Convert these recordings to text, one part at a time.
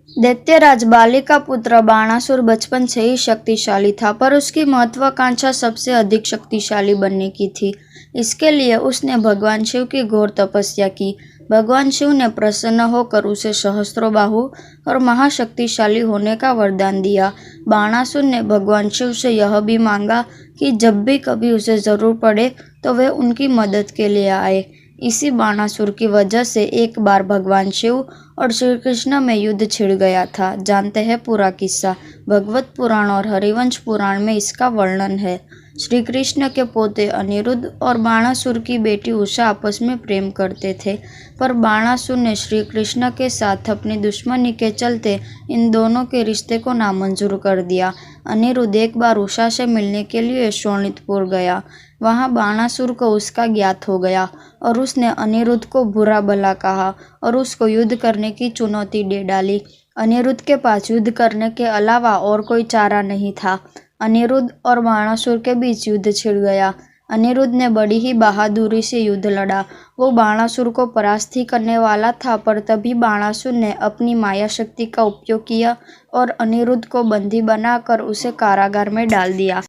दैत्यराज बाली का पुत्र बाणासुर बचपन से ही शक्तिशाली था, पर उसकी महत्वाकांक्षा सबसे अधिक शक्तिशाली बनने की थी। इसके लिए उसने भगवान शिव की घोर तपस्या की। भगवान शिव ने प्रसन्न होकर उसे सहस्त्रों बाहु और महाशक्तिशाली होने का वरदान दिया। बाणासुर ने भगवान शिव से यह भी मांगा कि जब भी कभी उसे जरूर पड़े तो वे उनकी मदद के लिए आए। इसी बाणासुर की वजह से एक बार भगवान शिव और श्री कृष्ण में युद्ध छिड़ गया था। जानते हैं पूरा किस्सा। भगवत पुराण और हरिवंश पुराण में इसका वर्णन है। श्री कृष्ण के पोते अनिरुद्ध और बाणासुर की बेटी उषा आपस में प्रेम करते थे, पर बाणासुर ने श्री कृष्ण के साथ अपनी दुश्मनी के चलते इन दोनों के रिश्ते को नामंजूर कर दिया। अनिरुद्ध एक बार उषा से मिलने के लिए शोणितपुर गया। वहां बाणासुर को उसका ज्ञात हो गया और उसने अनिरुद्ध को बुरा भला कहा और उसको युद्ध करने की चुनौती दे डाली। अनिरुद्ध के पास युद्ध करने के अलावा और कोई चारा नहीं था। अनिरुद्ध और बाणासुर के बीच युद्ध छिड़ गया। अनिरुद्ध ने बड़ी ही बहादुरी से युद्ध लड़ा। वो बाणासुर को परास्त ही करने वाला था, पर तभी बाणासुर ने अपनी माया शक्ति का उपयोग किया और अनिरुद्ध को बंदी बनाकर उसे कारागार में डाल दिया।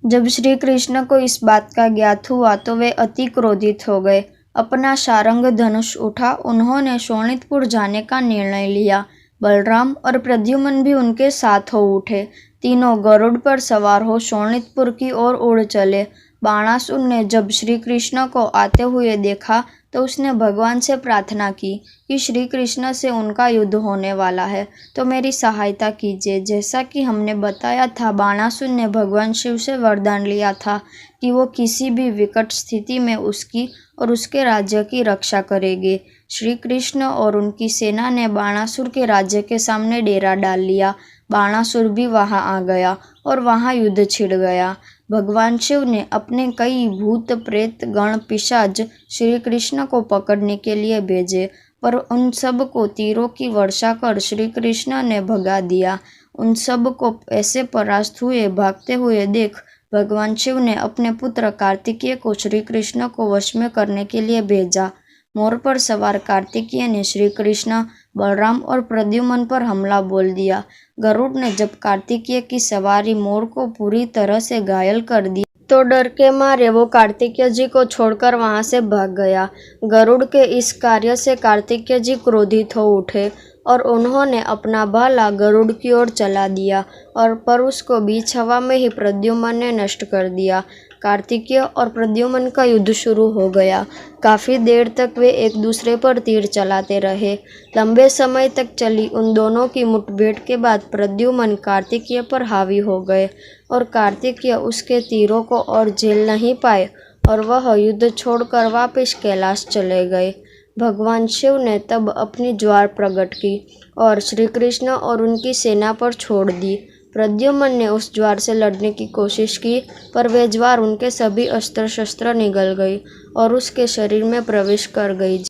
जब श्री कृष्ण को इस बात का ज्ञात हुआ तो वे अति क्रोधित हो गए। अपना सारंग धनुष उठा उन्होंने शोणितपुर जाने का निर्णय लिया। बलराम और प्रद्युम्न भी उनके साथ हो उठे। तीनों गरुड़ पर सवार हो शोणितपुर की ओर उड़ चले। बाणासुर ने जब श्री कृष्ण को आते हुए देखा तो उसने भगवान से प्रार्थना की कि श्री कृष्ण से उनका युद्ध होने वाला है, तो मेरी सहायता कीजिए। जैसा कि हमने बताया था, बाणासुर ने भगवान शिव से वरदान लिया था कि वो किसी भी विकट स्थिति में उसकी और उसके राज्य की रक्षा करेंगे। श्री कृष्ण और उनकी सेना ने बाणासुर के राज्य के सामने डेरा डाल लिया। बाणासुर भी वहां आ गया और वहां युद्ध छिड़ गया। भगवान शिव ने अपने कई भूत प्रेत गण पिशाच श्री कृष्ण को पकड़ने के लिए भेजे, पर उन सब को तीरों की वर्षा कर श्री कृष्ण ने भगा दिया। उन सब को ऐसे परास्त हुए भागते हुए देख भगवान शिव ने अपने पुत्र कार्तिकेय को श्री कृष्ण को वश में करने के लिए भेजा। मोर पर सवार कार्तिकेय ने श्री कृष्ण, बलराम और प्रद्युम्न पर हमला बोल दिया। गरुड़ ने जब कार्तिकेय की सवारी मोर को पूरी तरह से घायल कर दी तो डर के मारे वो कार्तिकेय जी को छोड़कर वहां से भाग गया। गरुड़ के इस कार्य से कार्तिकेय जी क्रोधित हो उठे और उन्होंने अपना भाला गरुड़ की ओर चला दिया पर उसको बीच हवा में ही प्रद्युम्न ने नष्ट कर दिया। कार्तिकेय और प्रद्युम्न का युद्ध शुरू हो गया। काफी देर तक वे एक दूसरे पर तीर चलाते रहे। लंबे समय तक चली उन दोनों की मुठभेड़ के बाद प्रद्युम्न कार्तिकेय पर हावी हो गए और कार्तिकेय उसके तीरों को और झेल नहीं पाए और वह युद्ध छोड़कर वापस कैलाश चले गए। भगवान शिव ने तब अपनी ज्वार प्रकट की और श्री कृष्ण और उनकी सेना पर छोड़ दी। प्रद्युम्न ने उस ज्वार से लड़ने की कोशिश की, पर वह ज्वार उनके सभी अस्त्र शस्त्र निगल गई और उसके शरीर में प्रवेश कर गई।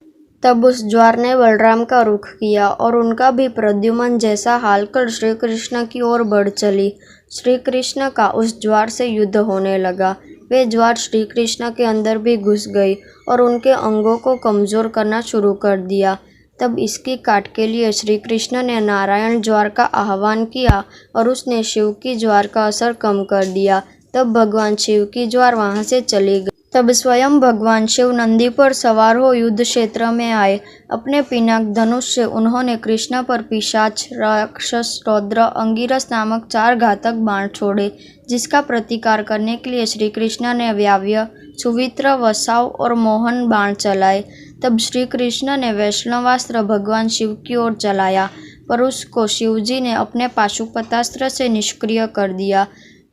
तब उस ज्वार ने बलराम का रुख किया और उनका भी प्रद्युम्न जैसा हाल कर श्री कृष्ण की ओर बढ़ चली। श्री कृष्ण का उस ज्वार से युद्ध होने लगा। वे ज्वार श्री कृष्ण के अंदर भी घुस गई और उनके अंगों को कमजोर करना शुरू कर दिया। तब इसकी काट के लिए श्री कृष्ण ने नारायण ज्वार का आह्वान किया और उसने शिव की ज्वार का असर कम कर दिया। तब भगवान शिव की ज्वार वहां से चली गई। तब स्वयं भगवान शिव नंदी पर सवार हो युद्ध क्षेत्र में आए। अपने पिनाक धनुष से उन्होंने कृष्ण पर पिशाच, राक्षस, रौद्र, अंगिरस नामक 4 घातक बाण छोड़े, जिसका प्रतिकार करने के लिए श्री कृष्ण ने व्याव्य, सुवित्र, वसाव और मोहन बाण चलाए। तब श्री कृष्ण ने वैष्णवास्त्र भगवान शिव की ओर चलाया, पर उसको शिवजी ने अपने पाशुपतास्त्र से निष्क्रिय कर दिया।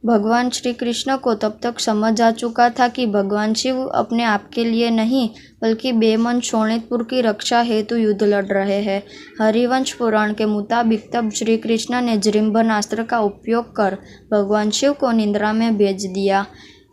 भगवान श्री कृष्ण को तब तक समझ आ चुका था कि भगवान शिव अपने आप के लिए नहीं बल्कि बेमन शोणितपुर की रक्षा हेतु युद्ध लड़ रहे हैं। हरिवंश पुराण के मुताबिक तब श्री कृष्ण ने जृंभन अस्त्र का उपयोग कर भगवान शिव को निद्रा में भेज दिया।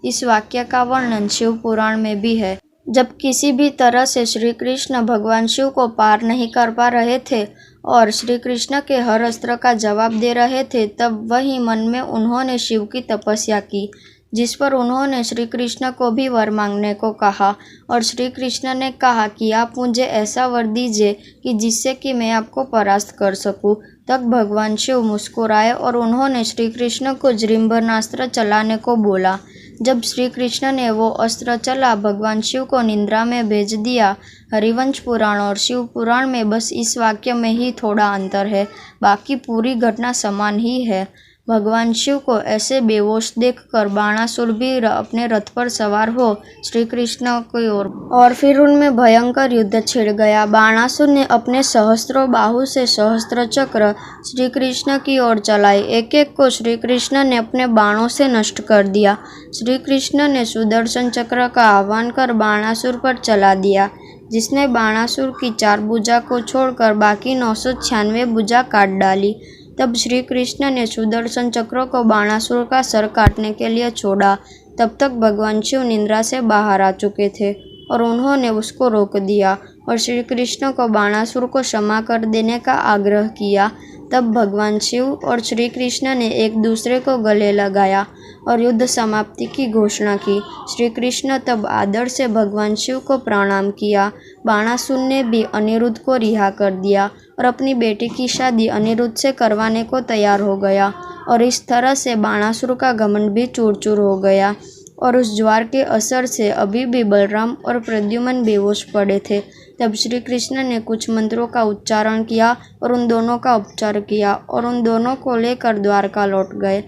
इस वाक्य का वर्णन शिव पुराण में भी है। जब किसी भी तरह से श्री कृष्ण भगवान शिव को पार नहीं कर पा रहे थे और श्री कृष्ण के हर अस्त्र का जवाब दे रहे थे, तब वही मन में उन्होंने शिव की तपस्या की। जिस पर उन्होंने श्री कृष्ण को भी वर मांगने को कहा और श्री कृष्ण ने कहा कि आप मुझे ऐसा वर दीजिए कि जिससे कि मैं आपको परास्त कर सकूं। तब भगवान शिव मुस्कुराए और उन्होंने श्री कृष्ण को जृंभनास्त्र चलाने को बोला। जब श्री कृष्ण ने वो अस्त्र चला, भगवान शिव को निद्रा में भेज दिया। हरिवंश पुराण और शिव पुराण में बस इस वाक्य में ही थोड़ा अंतर है, बाकी पूरी घटना समान ही है। भगवान शिव को ऐसे बेहोश देखकर बाणासुर भी अपने रथ पर सवार हो श्री कृष्ण की ओर और फिर उनमें भयंकर युद्ध छिड़ गया। बाणासुर ने अपने सहस्त्रों बाहु से सहस्त्र चक्र श्री कृष्ण की ओर चलाए। एक एक को श्री कृष्ण ने अपने बाणों से नष्ट कर दिया। श्री कृष्ण ने सुदर्शन चक्र का आह्वान कर बाणासुर पर चला दिया, जिसने बाणासुर की 4 भुजा को छोड़कर बाकी 996 भुजा काट डाली। तब श्री कृष्ण ने सुदर्शन चक्र को बाणासुर का सर काटने के लिए छोड़ा। तब तक भगवान शिव निद्रा से बाहर आ चुके थे और उन्होंने उसको रोक दिया और श्री कृष्ण को बाणासुर को क्षमा कर देने का आग्रह किया। तब भगवान शिव और श्री कृष्ण ने एक दूसरे को गले लगाया और युद्ध समाप्ति की घोषणा की। श्री कृष्ण तब आदर से भगवान शिव को प्रणाम किया। बाणासुर ने भी अनिरुद्ध को रिहा कर दिया और अपनी बेटी की शादी अनिरुद्ध से करवाने को तैयार हो गया और इस तरह से बाणासुर का घमंड भी चूर चूर हो गया। और उस ज्वार के असर से अभी भी बलराम और प्रद्युम्न बेहोश पड़े थे। तब श्री कृष्ण ने कुछ मंत्रों का उच्चारण किया और उन दोनों का उपचार किया और उन दोनों को लेकर द्वारका लौट गए।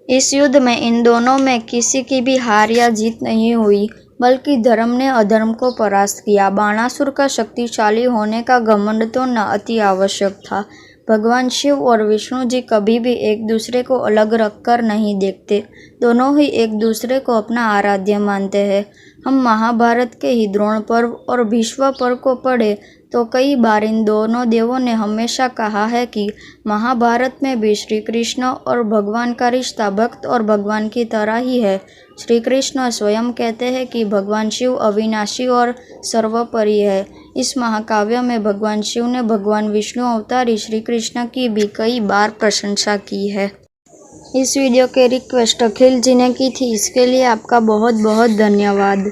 इस युद्ध में इन दोनों में किसी की भी हार या जीत नहीं हुई, बल्कि धर्म ने अधर्म को परास्त किया। बाणासुर का शक्तिशाली होने का घमंड तोड़ना अति आवश्यक था। भगवान शिव और विष्णु जी कभी भी एक दूसरे को अलग रखकर नहीं देखते, दोनों ही एक दूसरे को अपना आराध्य मानते हैं। हम महाभारत के ही द्रोण पर्व और भीष्म पर्व को पढ़े तो कई बार इन दोनों देवों ने हमेशा कहा है कि महाभारत में भी श्री कृष्ण और भगवान का रिश्ता भक्त और भगवान की तरह ही है। श्री कृष्ण स्वयं कहते हैं कि भगवान शिव अविनाशी और सर्वोपरि है। इस महाकाव्य में भगवान शिव ने भगवान विष्णु अवतारी श्री कृष्ण की भी कई बार प्रशंसा की है। इस वीडियो के रिक्वेस्ट अखिल जी ने की थी, इसके लिए आपका बहुत बहुत धन्यवाद।